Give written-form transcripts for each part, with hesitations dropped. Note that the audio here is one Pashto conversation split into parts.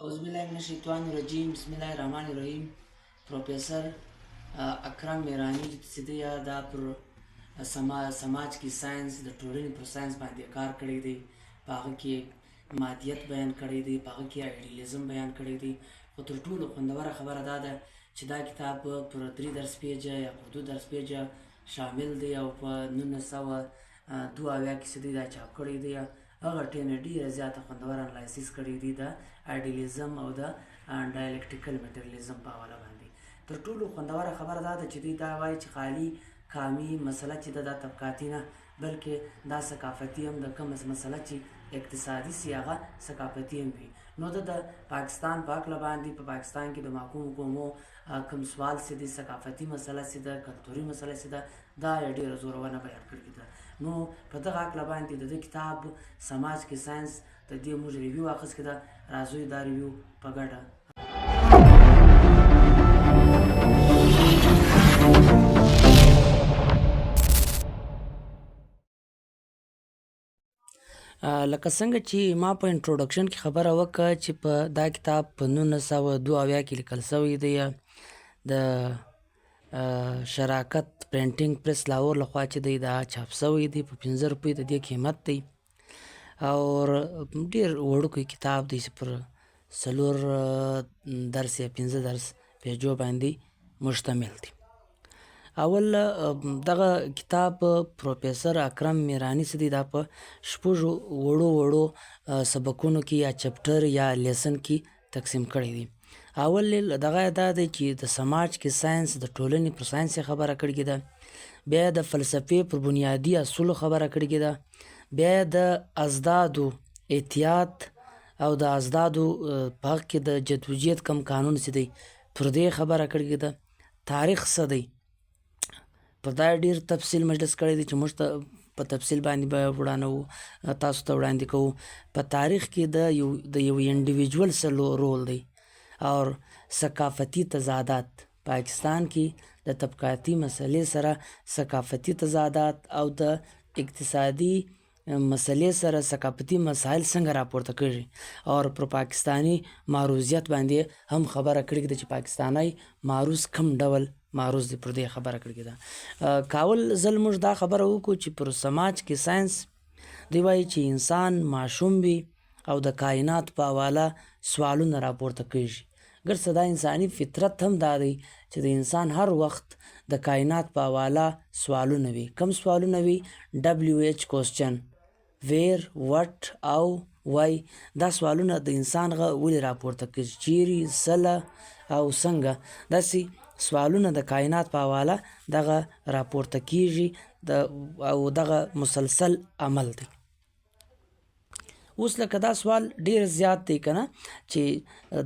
अउज़ुबिल्लाहि मिनश्शैतानिर्रजीम बिस्मिल्लाहिर्रहमानिर्रहीम प्रोफेसर اکرم میرانی چې دی دا پر سماج کې ساينس د ټولنې پر ساينس باندې کار کړی دی. په هغه کې مادیت بیان کړی دی، په هغه کې ایډیالیزم بیان کړی دی. خو تر ټولو خوندوره خبره دا ده چې دا کتاب پر 3 درس پیجه یا پر 2 درس پیجه شامل دی او په 1972 کې دی دا چاپ کړی دی. هغه ټیم ډیره زیاته خوندوره انالایسیس کړی دی د ایډیالیزم او د ډایلکټیکل مټریالیزم په حواله باندې. تر ټولو خوندوره خبره دا ده چې دوی دا وایي چې خالي کامي مسله چې ده دا طبقاتي نه بلکې دا ثقافتي هم ده. کومه مسله چې اقتصادي سي هغه ثقافتي هم وي. نو د پاکستان په هکله باندې په پاکستان کې د محکومو قومو کوم سوال چې دی ثقافتي مسله چې ده کلتوري مسله چې ده دا یې ډېره زورونه بیان کړې ده. نو په دغه هکله باندې د دې کتاب سماج کې ساينس د دې موږ ریویو اخیستې ده. راځئ دا ریویو په ګډه لکه څنګه چې ما په انټروډکشن کې خبره وکړه چې په دا کتاب په 1972 کې لیکل شوی دی د شراکت پرنټینګ پریس لاهور لخوا چې دی دا چاپ شوی دی په 15 روپۍ د دې قیمت دی او ډېر وړوکی کتاب دی چې پر 4 درس یا 15 درس پیجو باندې مشتمل دی. اول دغه کتاب پروفیسر اکرم میرانی چې دی دا په 6 وړو سبقونو کې یا چپټر یا لیسن کې تقسیم کړی دی. اول دغه دا دی چې د سماج کې ساينس د ټولنې پر ساينس خبره کړې ده، بیا د فلسفې پر بنیادی اصولو خبره کړې ده، بیا د ازدادو احتیاط او د ازدادو په حق کې د جدوجہد کم قانون چې دی پر دې خبره کړې ده. تاریخ څه دی په دا ډېر تفصیل مجلس کړی دی چې موږ ته په تفصیل باندې به وړاندې تاسو ته وړاندې کوو. په تاریخ کې د یو انډیویجول څه رول دی او ثقافتي تضادات پاکستان کې د طبقاتي مسلې سره ثقافتي تضادات او د اقتصادي مسلې سره ثقافتي مسایل څنګه راپورته کېږي او پر پاکستانی معروضیت باندې هم خبره کړې ده چې پاکستانی معروض کم ډول معروض دی. پر دې خبره کړې ده. کاول ځل موږ دا خبره وکړو چې پر سماج کې ساينس دی وایي چې انسان معصوم وي او د کائنات په حواله سوالونه راپورته کېږي. ګرڅه دا انساني فطرت هم دا دی چې د انسان هر وخت د کائنات په حواله سوالونه وي. کم سوالونه وي؟ WH کوسچن، ویر، وټ او وای. دا سوالونه د انسان ولې راپورته کېږي؟ چیرې، سله او څنګه. داسې سوالونه د کائنات په حواله دغه راپورته کېږي او دغه مسلسل عمل دی. اوس لکه دا سوال ډیر زیات دی کنه چې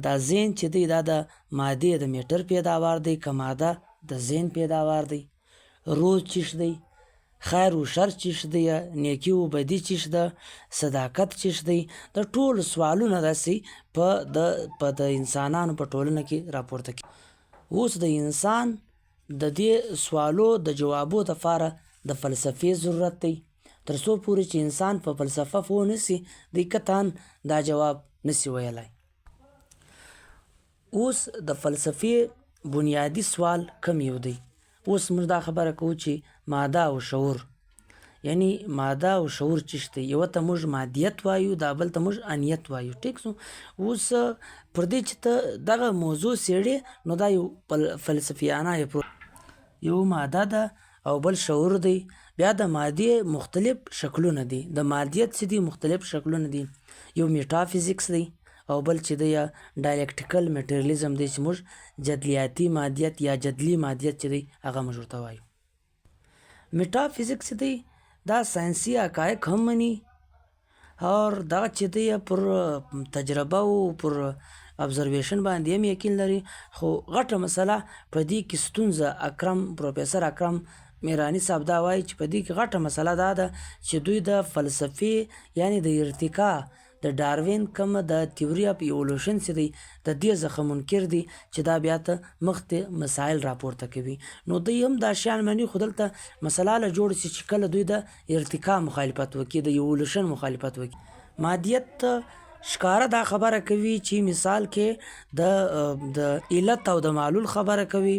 دا ذهن چې دی دا د ماده د میټر پیداوار دی که ماده د ذهن پیداوار دی؟ روز چیش دی؟ خیر و شر چیش دی؟ نیکی و بدی چیش ده؟ صداقت چیش دی؟ د ټول سوالونه داسې په د انسانانو په ټولنه کې راپورته کېږي. اوس د انسان د دې سوالو د جوابو لپاره د فلسفې ضرورت دی. تر څو پورې چې انسان په فلسفه پوه نسي دی قطعاً دا جواب نسي ویلی. اوس د فلسفې بنیادی سوال کم یو دی. اوس موږ دا خبره کوو چې ماده او شعور، یعنی ماده او شعور چیش دی؟ یو ته موږ مادیت وایو، دا بل ته موږ انیت وایو. ټیک سو. اوس پر دې چې ته دغه موضوع څېړې نو دا یو فلسفیانه یو ماده ده او بل شعور دی. بیا د مادې مختلف شکلونه دي، د مادیت چې دي مختلف شکلونه دي. یو میټافیزیکس دی او بل چې دی یا ډایلکټیکل مټریالیزم دی چې موږ جدلیاتي مادیت یا جدلی مادیت چې دی هغه موږ ورته وایو. میټافیزیکس دی دا ساینسي حقایق هم مني اور دا چې دی پر تجربه او پر ابزرویشن باندې هم یقین لري. خو غټه مسله په دې کې ستونزه پروفیسر اکرم میرانی صاحب دا وایي چې په دې کې غټه مسله دا ده چې دوی د فلسفې یعنی د ارتقا د ډاروین کوم د تیوري اف ایولوشن چې دی د دې څخه منکر دي چې دا بیا ته مخته مسایل راپورته کوي. نو دوی هم دا شیان مني خو دلته مسله له جوړ شي چې کله دوی د ارتقا مخالفت وکړي، د ایولوشن مخالفت وکړي. مادیت ښکاره دا خبره کوي چې مثال کې د علت او د معلول خبره کوي،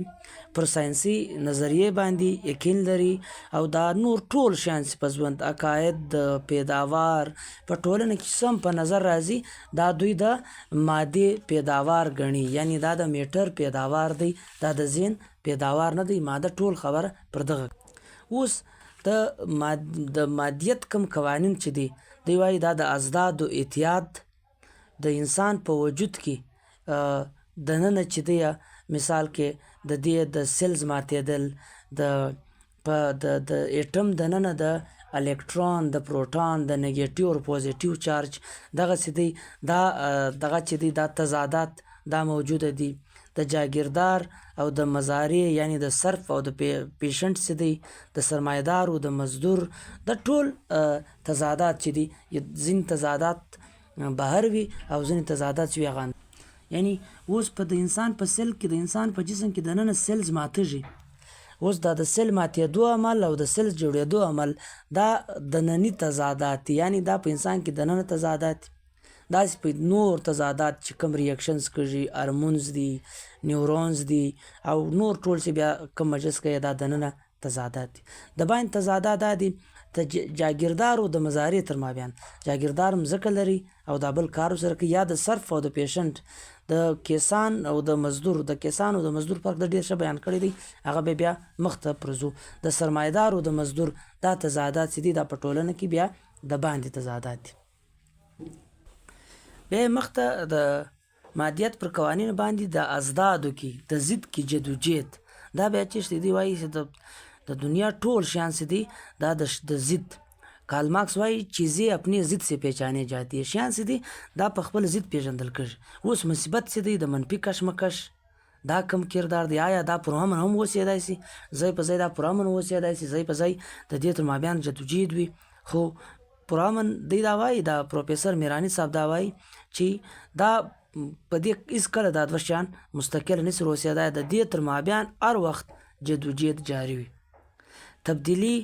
پر ساینسي نظریې باندې یقین لري او دا نور ټول شیان چې په ژوند عقاید د پیداوار په ټولنه کې سم په نظر راځي دا دوی د مادې پیداوار ګڼي، یعنی دا د میټر پیداوار دی، دا د ذهن پیداوار نه دی. ماده ټول خبره پر دغه. اوس د مادیت کم قوانین چې دی دوی وایي دا د ازدادو اتحاد د انسان په وجود کې دننه چې دی مثال کې د دې د سیلز ماتېدل د ایټم دننه د الکترون د پروټون د نیګیټیو او پوزیټیو چارج دغسې دی دغه چې دی دا تضادات دا موجوده دي. د جاگیردار او د مزارع یعنی د صرف او د پیشنټ چې دی د سرمایدار او د مزدور د ټول تضادات چې دي ځینې تضادات بهر وي او ځینې تضادات چې وي هغه یعنی اوس په د انسان په سیل کې د انسان په جسم کې دننه سیلز ماتېږي. اوس دا د سیل ماتېدو عمل او د سیلز جوړېدو عمل دا دنني تضادات دي، یعنی دا په انسان کې دننه تضادات دي. داسې په نور تضادات چې کوم ریاکشنز کېږي هارمونز دي، نیورونز دي او نور ټول چې بیا کوم مجلس کوي دا دننه تضادات دي. د باندې تضادات دا دي د جاگیردار او د مزارع تر مابین. جاگیردار مځکه لري او دا بل کار سره کوي، یا د صرف او د پیشنټ د کیسان او د مزدور د کیسان او د مزدور فرق د ډېر ښه بیان کړی دی، هغه بیا مخته پرځو. د سرمایدار او د مزدور دا تضادات چې دي دا په ټولنه کې بیا د باندې تضادات دي. بیا مخته د مادیت پر قوانینو باندې د ازدادو کې د ضد کې جدوجہد دا بیا چې دی وایي چې د دنیا ټول شیان چې دي دا د ضد. کارل مارکس وایي چیزیں اپنی ضد سے پہچانے جاتی ہے، شیان چې دي دا په خپل ضد پیژندل کېږي. اوس مصیبت چې دی د منفي کشمکش دا کم کردار دی، آیا دا پرامن هم اوسېدای شي، ځای په ځای دا پرامن اوسېدای شي، ځای په ځای د دې تر مابین جدوجہد وي. خو پرامن دی دا وایي دا پروفیسر میرانی صاحب دا وایي چې دا په دې هېڅکله دا دوه شیان مستقل نشي اوسېدای، د دې تر مابین هر وخت جدوجہد جاري وي. تبدیلي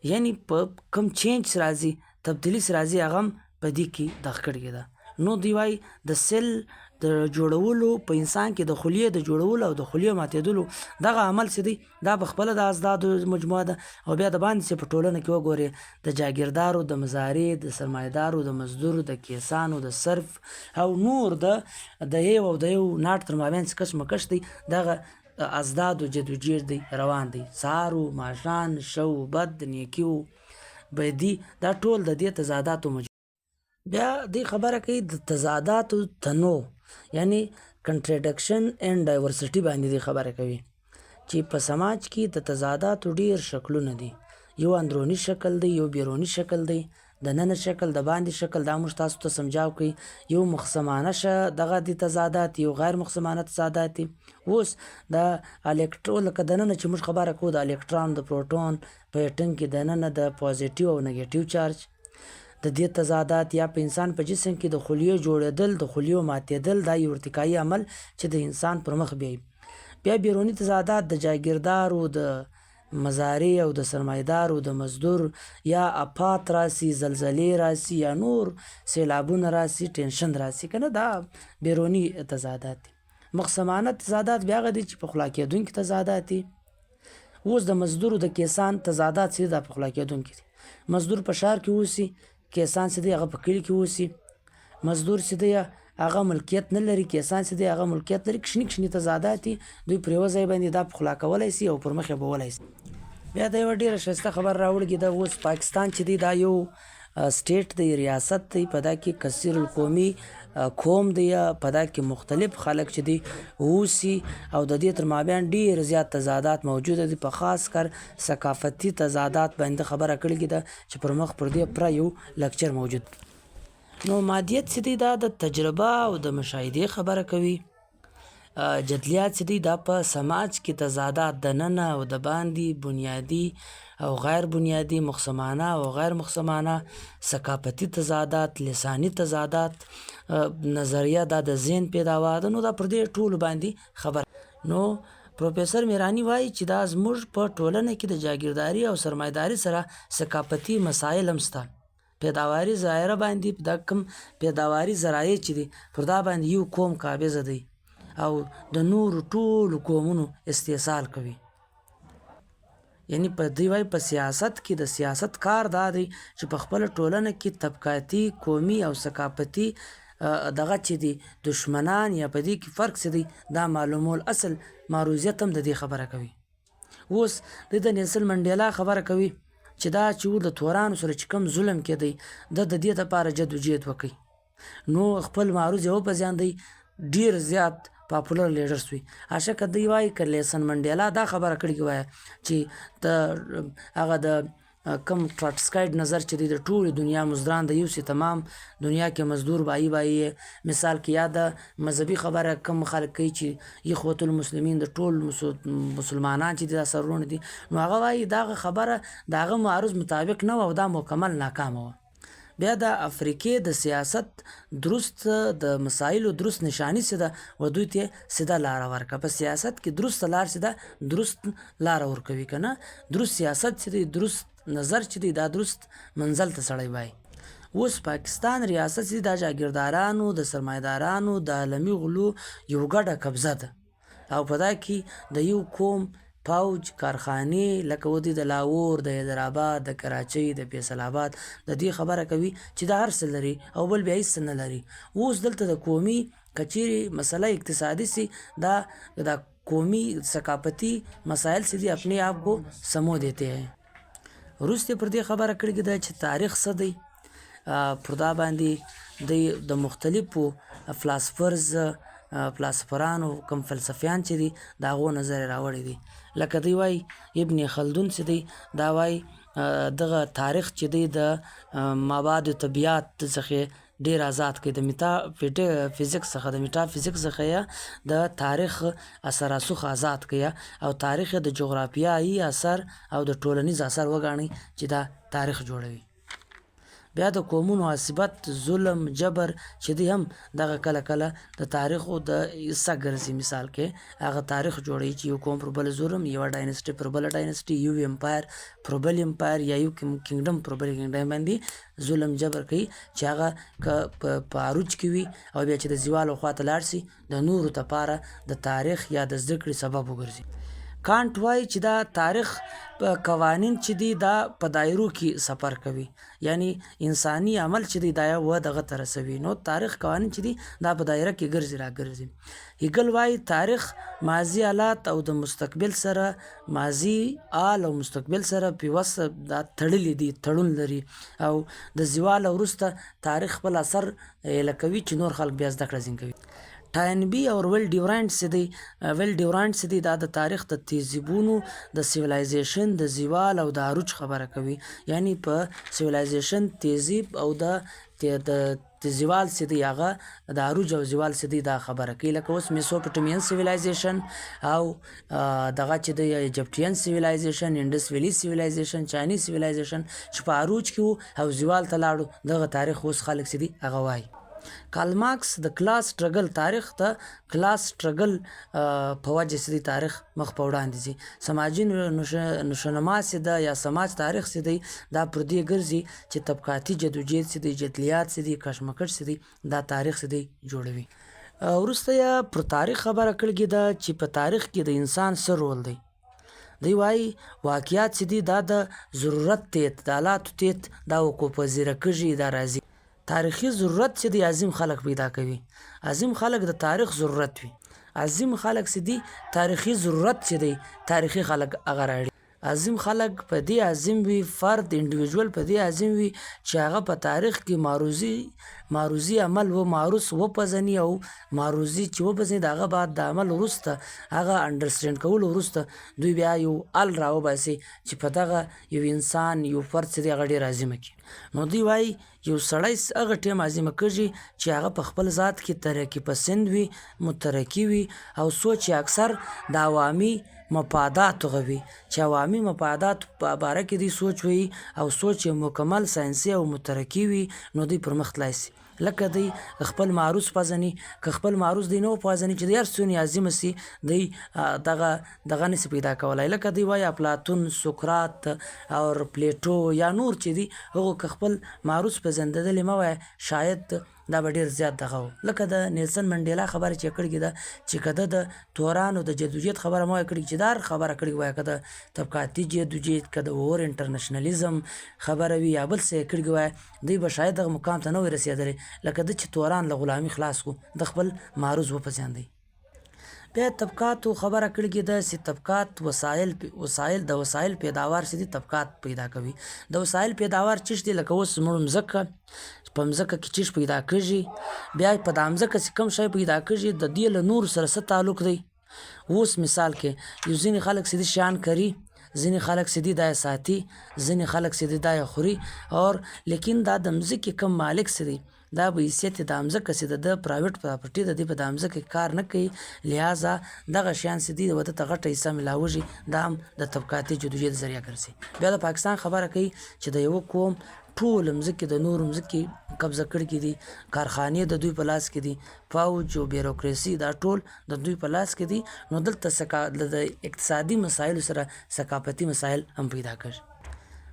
یعنی په کوم چینج راځي تبدیلي راځي هغه هم په دې کې دغه کړې ده. نو دی وایي د سیل د جوړولو په انسان کې د خلیې د جوړولو او د خلیې ماتېدلو دغه عمل چې دی دا په خپله د ازدادو مجموعه ده. او بیا د باندې چې په ټولنه کې وګورې د جاگیردارو د مزارع د سرمایدارو د مزدور د کیسانو د صرف او نور د یو او د یو ناټ تر مابین چې کشمکش دی دغه ازدادو جدوجہد دی روان دی. سهار و ماښام ښه و بد نیکي و بدي دا ټول د دې تضاداتو مجموعه. بیا دې خبره کوي د تضاداتو تنوع یعنی کنټراډکشن اینډ ډایورسټي باندې دې خبره کوي چې په سماج کې د تضاداتو ډېر شکلونه دي. یو اندروني شکل دی، یو بیروني شکل دی، د ننه شکل د باندې شکل دا موږ تاسو ته سمجاو کوي. یو مخصمانه دغه د تضادات، یو غیر مخصمانه تضادات دي. اوس د الکترون لکه دننه چې موږ خبره کوو د الکترون د پروټون په ایټم کې دننه د پوزیټیو او نیګیټیو چارج د دې تضادات، یا په انسان په جسم کې د خلیو جوړېدل د خلیو ماتېدل دا یو ارتقایي عمل چې د انسان پر مخ بیایي. بیا بیروني تضادات د جاگیردارو د مزارع او د سرمایدارو د مزدور یا افات راسي، زلزلې راسي، یا نور سیلابونه راسي، ټینشن راسي کنه دا بیروني تضادات دي. مخصمانه تضادات بیا هغه دي چې پخلا کېدونکي تضادات دي. اوس د مزدورو د کیسان تضادات چې دا پخلا کېدونکي دي. مزدور په ښار کې اوسي، کیسان چې دی هغه په کلي کې اوسي. مزدور چې دی هغه ملکیت نه لري، کیسان چې دی هغه ملکیت لري. کښني کښني تضادات دي، دوی پر یوه ځای باندې دا پخلا کولی شي او پر مخ یې بولی شي. بیا دا یوه ډېره ښایسته خبر راوړږېده. اوس پاکستان چې دی دا یو سټیټ دی، ریاست دی، په دا کې کثیر القومي قوم دی، په دا کې مختلف خلک چې دی اوسي او د دې تر مابین ډېر زیات تضادات موجوده دي. په خاص کر ثقافتي تضادات باندې خبره کړې ده چې پر مخ پر دې پوره یو لکچر موجود. نو مادیت چې دی دا د تجربه او د مشاهدې خبره کوي. جدلیات چې دی دا په سماج کې تضادات د ننه او د باندې بنیادی او غیر بنیادی، مخصمانه او غیر مخصمانه، ثقافتي تضادات، لساني تضادات، نظریه دا د ذهن پیداوار ده. نو دا پر دې ټولو باندې خبر. نو پروفیسر میرانی وایي چې دا زموږ په ټولنه کې د جاگیرداري او سرمایداري سره ثقافتي مسایل هم شته پیداواري ظاهره باندې دا کوم پیداواري ذرایع چې دي پر دا باندې یو قوم قابضه دی او د نورو ټولو قومونو استحصال کوي. یعنی په دې وای په سیاست کې د سیاست کار دا دی چې په خپل ټولنه کې طبقاتي، قومي او ثقافتي دغه چې دي دشمنان یا په دې کې فرق څه دی دا معلومول. اصل معروضیت هم د دې خبره کوي. اوس د نیلسن منډیلا خبره کوي چې دا چې د تورانو سره چې کوم ظلم کېدی د دې لپاره جدوجہد وکړي، نو خپل معروض یې وپځاندی، ډیر زیات پاپولر لیډر سوی. عاشق دی وایي که نیلسن منډیلا دا خبره کړې وای چې د هغه د کم ټراتسکاید نظر چې دی د ټولې دنیا مزدوران د یو سي تمام دنیا کې مزدور بایی مثال کې یا د مذهبي خبره کم خلک کوي چې اخوة المسلمین د ټول مسلمانان چې دا سرونه دي، نو هغه وایي دغه خبره د هغه معروض مطابق نه و او دا مکمل ناکامه وه. بیا د افریقې د سیاست درست د مسایلو درست نشانی سده و دوی ته سده لاره ورکه. په سیاست کې درست لار سده درست لاره ورکوي کنه. درست سیاست چې دی، درست نظر چې دی، دا درست منزل ته سړی وای. اوس پاکستان ریاست چې د جاګیردارانو د سرمایدارانو د عالمي غلو یو ګډه قبضه ده او په دا کې د یو قوم پوج کارخانې لکه ودی د لاهور، د حیدرآباد، د کراچۍ، د فیصل آباد د دې خبره کوي چې دا هر څه لري او بل بیا هیڅ نه لري. اوس دلته د قومي کچېرې مسله اقتصادي سي دا قومي ثقافتی مسائل سے دی اپنے آپ کو سمو دیتے ہیں. وروسته پر دې خبره کړې ده چې تاریخ څه دی. پر دا باندې د مختلفو فلسفرانو کم فلسفیان چې دي د هغو نظر راوړی دي. لکه دی وای ابن خلدون چې دی دا وای دغه تاریخ چې دی د مواد طبیعت څخه ډیر آزاد کړي، د میټافیزیکس څخه یا د تاریخ اثر رسوخ آزاد کړي او تاریخ د جغرافیایي اثر او د ټولنیز اثر وګڼي چې دا تاریخ جوړوي. بیا د قومونو عصبت، ظلم، جبر چې دی هم دغه کله کله د تاریخو د حصه ګرځي. مثال کې هغه تاریخ جوړوي چې یو قوم پر بل ظلم، یو ډاینسټي پر بل ډاینسټي، یو امپایر پر بل امپایر یا یو کینګډم پر بل کینګډم باندې ظلم جبر کوي چې هغه په عروج کې وي او بیا چې د زوال خواته لاړ شي د نورو لپاره د تاریخ یا د زده کړې سبب وګرځي. کانټ وایي چې دا تاریخ قوانین چې دی دا په دایرو کې سفر کوي، یعنی انساني عمل چې دی دا و دغه ته رسوي، نو تاریخ قوانین چې دی دا په دایره کې ګرځي راګرځي. هیګل وایي تاریخ ماضي حالات او د مستقبل سره ماضي آل او مستقبل سره پیوس دا تړلي دي، تړون لري او د زوال وروسته تاریخ خپل اثر لکوي چې نور خلک بیا زده کړه زین کوي. ټاینبي او ویل ډیورانټ چې دی دا د تاریخ د تهذیبونو د سیولایزیشن د زوال او د عروج خبره کوي، یعنی په سیولایزیشن تهذیب او د زوال چې دی هغه د عروج او زوال چې دی دا خبره کوي. لکه اوس میسوپوټیمین سیولایزیشن او دغه چې د ایجپټین سیولایزیشن، انډس ویلي سیولایزیشن، چاینیز سیولایزیشن چې په عروج کې وو او زوال ته لاړو، دغه تاریخ اوس خلک چې دی هغه وایي. کارل مارکس د کلاس سټرګل تاریخ ته کلاس سټرګل په وجه چې تاریخ مخ په وړاندې ځي. سماجي نشونما چې ده یا سماج تاریخ چې دی دا پر دې ګرځي چې طبقاتي جدوجہد چې دی، جدلیات چې دی، کشمکش چې دی دا تاریخ چې دی جوړوي. وروسته یې پر تاریخ خبره کړې ده چې په تاریخ کې د انسان څه رول دی. دی وایي واقعیات چې دی دا د ضرورت تیت د حالاتو تیت دا وقوع پذیره کېږي، دا راځي. تاریخي ضرورت چې دی عظیم خلک پیدا کوي، عظیم خلک د تاریخ ضرورت وي، عظیم خلک چې دی تاریخي ضرورت چې دی تاریخي خلک هغه راړي. عظیم خلک په دې عظیم وي، فرد انډیویژول په دې عظیم وي چې هغه په تاریخ کې معروضي عمل و معروض وپېژني او معروضي چې وپېژني د هغه بعد د عمل وروسته هغه انډرسټینډ کولو وروسته دوی بیا یو ال راوباسي چې په دغه یو انسان یو فرد چې دی هغه ډېر عظیمه کړي. نو دوی وایي یو سړی هغه ټیم عظیمه کېږي چې هغه په خپل ذات کې ترقي پسند وي، مترقي وي او سوچ یې اکثر د عوامي مفادات غوي، چې عوامي مفادات په باره کې دی سوچ وي او سوچ یې مکمل ساینسي او مترقي وي، نو دوی پرمخ تلای شي. لکه دی خپل معروض پېژني، که خپل معروض دی نه وپېژني چې د هر څه عظیمه سي دی دغه نسي پیدا کولی. لکه دی وایي افلاطون، سقراط او پلیټو یا نور چې دي هغو که خپل معروض پېژندلی مه وایه شاید دا به ډېر زیات دغه و. لکه د نیلسن منډیلا خبره چې کړې ده چې که ده د تورانو د جدوجهد خبره مه وایه کړې، چې دا هر خبره کړې وایه، که د طبقاتي جدوجهد، که د اور انټرنشنلیزم خبره وي یا بل څه یې کړې وایه، دوی به شاید دغه مقام ته نه وای رسېدلی لکه ده چې توران له غلامي خلاص کړو، د خپل معروض وپېژاندی. بیا طبقاتو خبره کړې ده چې طبقات د وسایل پیداوار چې دي طبقات پیدا کوي. د وسایل پیداوار چیش دی؟ لکه اوس زموږ مځکه، په مځکه کې چیش پیدا کېږي، بیا په دا مځکه چې کوم شی پیدا کېږي د دې له نورو سره څه تعلق دی. اوس مثال کې یو ځینې خلک چې دي شیان کري، ځینې خلک چې دي دا یې ساتي، ځینې خلک چې دي دا یې خوري، اور لیکن دا د مځکې کم مالک چې دی دا به حیثیت د مځکه چې د پرایویټ پراپرټي د دې په دا مځکه کې کار نه کوي، لہذا دغه شیان چې دي د ده ته غټه حصه میلاوږي، دا هم د طبقاتي جدوجهد ذریعه ګرځي. بیا د پاکستان خبره کوي چې د یوه قوم ټول مځکې د نورو مځکې قبضه کړي دي، کارخانې د دوی په لاس کې دي، فوج او بیروکراسي دا ټول د دوی په لاس کې دي. نو دلته د اقتصادي مسایلو سره ثقافتي مسایل هم پیدا کړي.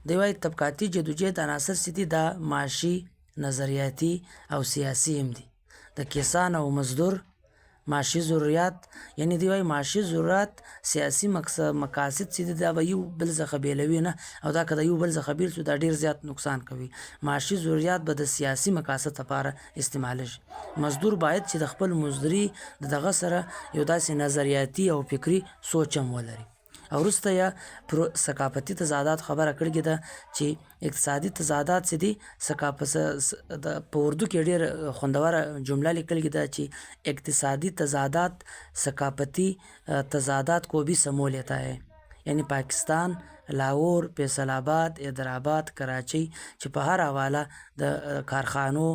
دی وایي طبقاتي جدوجهد عناصر چې دي دا معاشي، نظریاتي او سیاسي هم دي. د کسان او مزدور معاشي ضرورت، یعنی دی وایي معاشي ضرورت سیاسي مقاصد چې دي دا به یو بل څخه بیلوي نه، او دا که د یو بل څخه بیل شو دا ډېر زیات نقصان کوي. معاشي ضرورت به د سیاسي مقاصد لپاره استعمالیږي. مزدور باید چې د خپل مزدوري د دغه سره یو داسې نظریاتي او فکري سوچ هم ولري. او وروسته یا ثقافتي تضادات خبره کړې ده چې اقتصادي تضادات چې دي په اردو کې ډېر خوندوره جمله لیکلې ده چې اقتصادی تضادات ثقافتی تضادات کو بھی سمو لیتا ہے. یعنی پاکستان، لاهور، فیصل آباد، حیدرآباد، کراچۍ چې په هر حواله د کارخانو،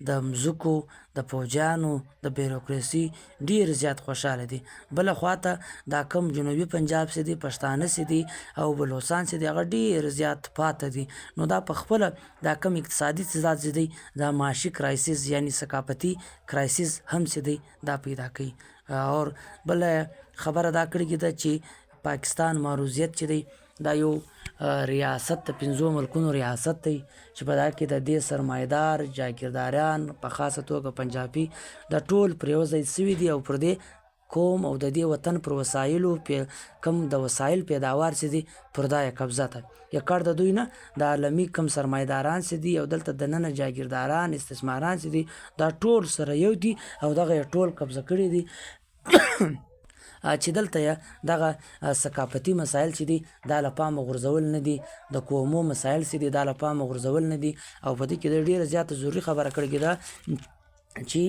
د مځکو، د فوجیانو، د بیروکراسي ډېر زیات خوشحاله دي. بله خواته دا کم جنوبي پنجاب چې دي، پښتانه چې دي او بلوچستان چې دي هغه ډېر زیات پاته دي. نو دا په خپله دا کم اقتصادي تضاد چې دی دا معاشي کرایسیس یعنی ثقافتي کرایسیس هم چې دی دا پیدا کوي. اور بله خبره دا کړې ده چې پاکستان معروضیت چې دی دا یو ریاست د 5 ملکونو ریاست دی چې په دا کې د دې سرمایدار جاګیرداران په خاصه توګه پنجابي دا ټول پر یو ځای سوي دي او پر دې قوم او د دې وطن پر وسایلو کم د وسایل پیداوار چې دي پر دا یې قبضه ده. یا کار د دوی نه د عالمي کم سرمایداران چې دي او دلته دننه جاګیرداران استثماران چې دي دا ټول سره یو دي او دغه ټول قبضه کړي دي چې دلته یې دغه ثقافتي مسایل چې دي دا له پامه غورځول نه دي، د قومو مسایل چې دي دا له پامه غورځول نه دي. او په دې کې د ډېره زیاته ضروري خبره کړې ده چې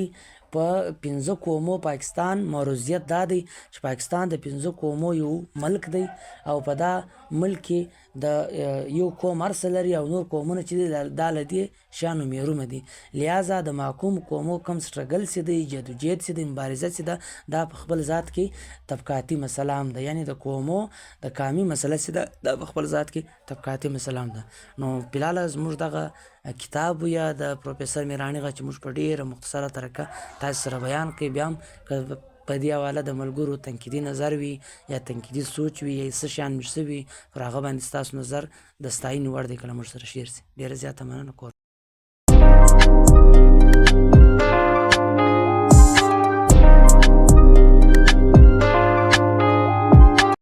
په 5 قومو پاکستان معروضیت دا دی چې پاکستان د 5 قومو یو ملک دی او په دا ملک کې د یو قوم هر څه لري او نور قومونه چې دي دا له دې شیانو محرومه دي. لہذا د محکوم قومو کم سټرګل چې دی، جدوجهد چې دی، مبارزه چې ده دا په خپل ذات کې طبقاتي مسله هم ده. یعنی د قومو د قامي مسله چې ده دا په خپل ذات کې طبقاتي مسله هم ده. نو فلحال زموږ دغه کتاب یا د پروفیسر میراني غا چې موږ په ډېره مختصره طریقه تاسو سره بیان کوي، بیا هم په دې حواله د ملګرو تنقیدي نظر وي یا تنقیدي سوچ وي یا څه شیان مې څه وي پر هغه باندې ستاسو نظر د ستاینې وړ دی کله موږ سره شیر شي. ډېره زیاته مننه.